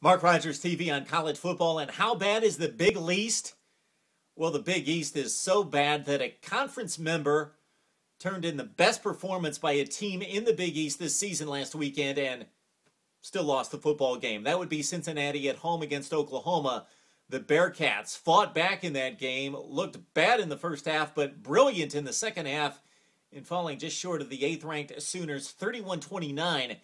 Mark Rogers TV on college football. And how bad is the Big East? Well, the Big East is so bad that a conference member turned in the best performance by a team in the Big East this season last weekend and still lost the football game. That would be Cincinnati at home against Oklahoma. The Bearcats fought back in that game, looked bad in the first half, but brilliant in the second half in falling just short of the 8th-ranked Sooners, 31-29.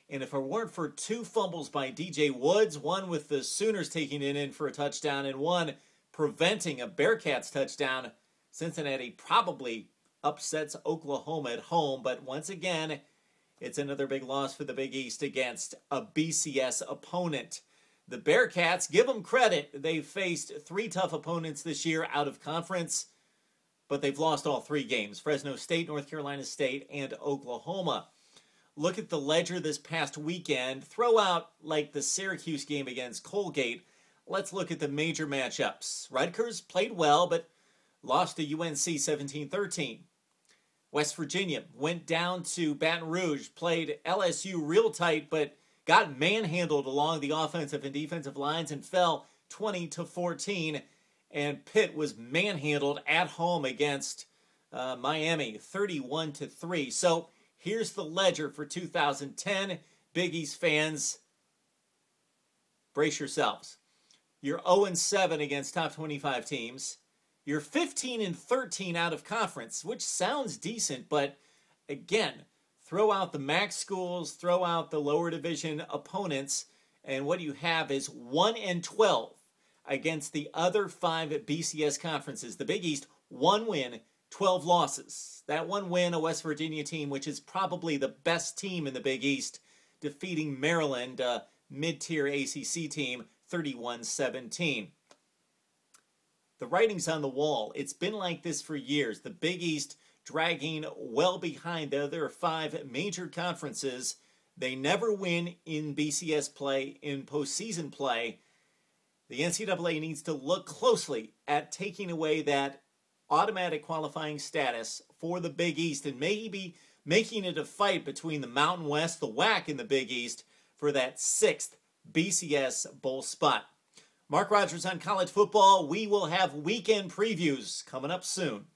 And if it weren't for two fumbles by DJ Woods, one with the Sooners taking it in for a touchdown and one preventing a Bearcats touchdown, Cincinnati probably upsets Oklahoma at home. But once again, it's another big loss for the Big East against a BCS opponent. The Bearcats, give them credit, they've faced three tough opponents this year out of conference, but they've lost all three games: Fresno State, North Carolina State, and Oklahoma. Look at the ledger this past weekend. Throw out like the Syracuse game against Colgate. Let's look at the major matchups. Rutgers played well, but lost to UNC 17-13. West Virginia went down to Baton Rouge, played LSU real tight, but got manhandled along the offensive and defensive lines and fell 20-14. And Pitt was manhandled at home against Miami, 31-3. So here's the ledger for 2010. Big East fans, brace yourselves. You're 0-7 against top 25 teams. You're 15-13 out of conference, which sounds decent, but again, throw out the MAC schools, throw out the lower division opponents, and what you have is 1-12 against the other five BCS conferences. The Big East, 1 win, 12 losses. That one win, a West Virginia team, which is probably the best team in the Big East, defeating Maryland, a mid-tier ACC team, 31-17. The writing's on the wall. It's been like this for years. The Big East dragging well behind the other five major conferences. They never win in BCS play, in postseason play. The NCAA needs to look closely at taking away that automatic qualifying status for the Big East and maybe making it a fight between the Mountain West, the WAC, and the Big East for that 6th BCS bowl spot. Mark Rogers on college football. We will have weekend previews coming up soon.